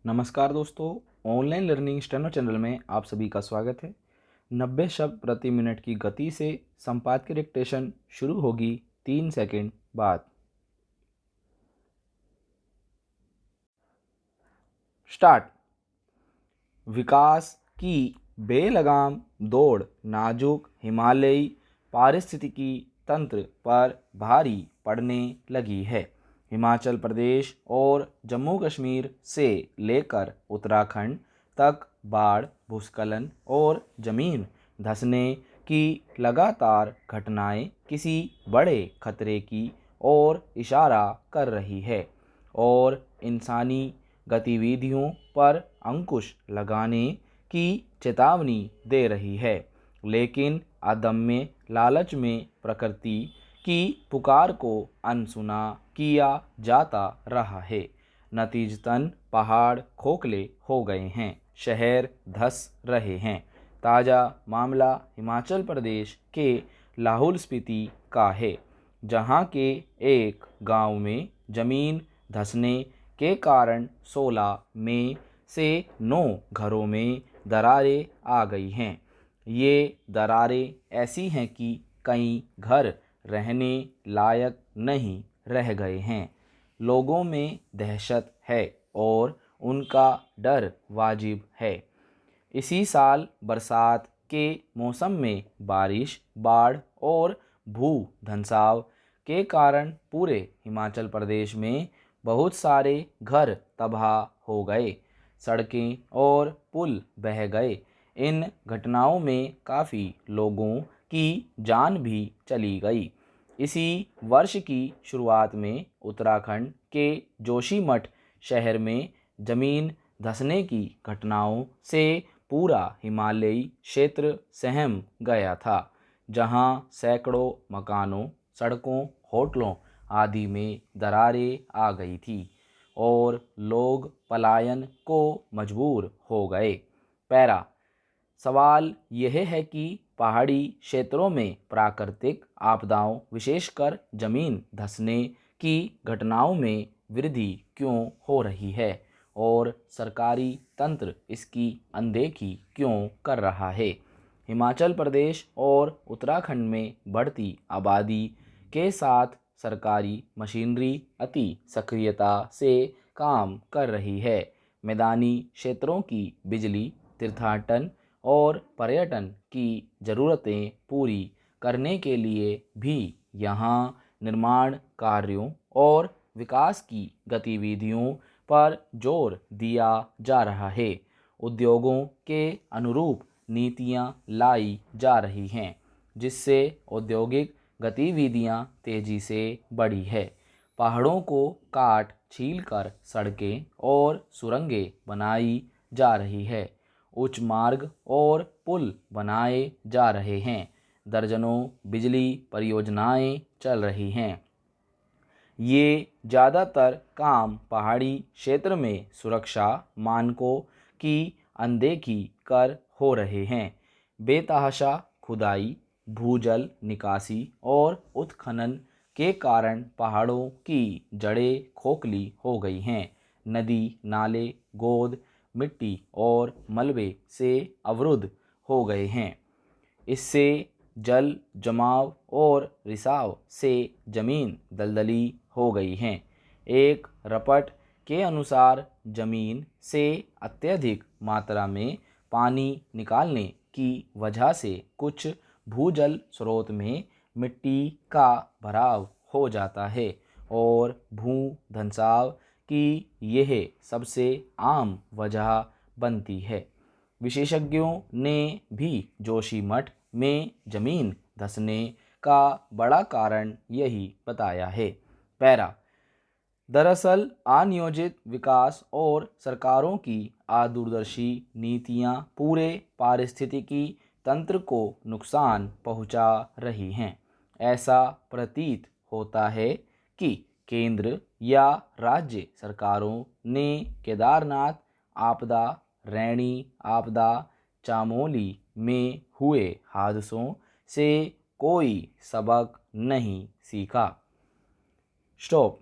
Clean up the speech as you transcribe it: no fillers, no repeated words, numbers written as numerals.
नमस्कार दोस्तों, online learning steno channel में आप सभी का स्वागत है। 90 शब्द प्रति मिनट की गति से संपादकीय डिक्टेशन शुरू होगी 3 सेकंड बाद। स्टार्ट। विकास की बेलगाम दौड़ नाजुक हिमालयी पारिस्थितिकी तंत्र पर भारी पड़ने लगी है। हिमाचल प्रदेश और जम्मू कश्मीर से लेकर उत्तराखंड तक बाढ़, भूस्खलन और ज़मीन धंसने की लगातार घटनाएं किसी बड़े खतरे की ओर इशारा कर रही है और इंसानी गतिविधियों पर अंकुश लगाने की चेतावनी दे रही है। लेकिन अदम्य लालच में प्रकृति की पुकार को अनसुना किया जाता रहा है। नतीजतन पहाड़ खोखले हो गए हैं, शहर धंस रहे हैं। ताज़ा मामला हिमाचल प्रदेश के लाहौल स्पीति का है, जहां के एक गांव में जमीन धंसने के कारण 16 में से 9 घरों में दरारें आ गई हैं। ये दरारें ऐसी हैं कि कई घर रहने लायक नहीं रह गए हैं। लोगों में दहशत है और उनका डर वाजिब है। इसी साल बरसात के मौसम में बारिश, बाढ़ और भू धंसाव के कारण पूरे हिमाचल प्रदेश में बहुत सारे घर तबाह हो गए, सड़कें और पुल बह गए। इन घटनाओं में काफ़ी लोगों की जान भी चली गई। इसी वर्ष की शुरुआत में उत्तराखंड के जोशीमठ शहर में जमीन धंसने की घटनाओं से पूरा हिमालयी क्षेत्र सहम गया था, जहां सैकड़ों मकानों, सड़कों, होटलों आदि में दरारें आ गई थी और लोग पलायन को मजबूर हो गए। पैरा सवाल यह है कि पहाड़ी क्षेत्रों में प्राकृतिक आपदाओं, विशेषकर जमीन धंसने की घटनाओं में वृद्धि क्यों हो रही है और सरकारी तंत्र इसकी अनदेखी क्यों कर रहा है। हिमाचल प्रदेश और उत्तराखंड में बढ़ती आबादी के साथ सरकारी मशीनरी अति सक्रियता से काम कर रही है। मैदानी क्षेत्रों की बिजली, तीर्थाटन और पर्यटन की ज़रूरतें पूरी करने के लिए भी यहाँ निर्माण कार्यों और विकास की गतिविधियों पर जोर दिया जा रहा है। उद्योगों के अनुरूप नीतियाँ लाई जा रही हैं, जिससे औद्योगिक गतिविधियाँ तेज़ी से बढ़ी है। पहाड़ों को काट छील कर सड़कें और सुरंगें बनाई जा रही है। उच्च मार्ग और पुल बनाए जा रहे हैं। दर्जनों बिजली परियोजनाएं चल रही हैं। ये ज़्यादातर काम पहाड़ी क्षेत्र में सुरक्षा मानकों की अनदेखी कर हो रहे हैं। बेतहाशा खुदाई, भूजल निकासी और उत्खनन के कारण पहाड़ों की जड़ें खोखली हो गई हैं। नदी, नाले, गोद, मिट्टी और मलबे से अवरुद्ध हो गए हैं। इससे जल जमाव और रिसाव से जमीन दलदली हो गई हैं। एक रपट के अनुसार जमीन से अत्यधिक मात्रा में पानी निकालने की वजह से कुछ भूजल स्रोत में मिट्टी का भराव हो जाता है और भू धंसाव की यह सबसे आम वजह बनती है। विशेषज्ञों ने भी जोशीमठ में जमीन धंसने का बड़ा कारण यही बताया है। पैरा दरअसल अनियोजित विकास और सरकारों की अदूरदर्शी नीतियां पूरे पारिस्थितिकी तंत्र को नुकसान पहुंचा रही हैं। ऐसा प्रतीत होता है कि केंद्र या राज्य सरकारों ने केदारनाथ आपदा, रैणी आपदा, चामोली में हुए हादसों से कोई सबक नहीं सीखा। स्टॉप।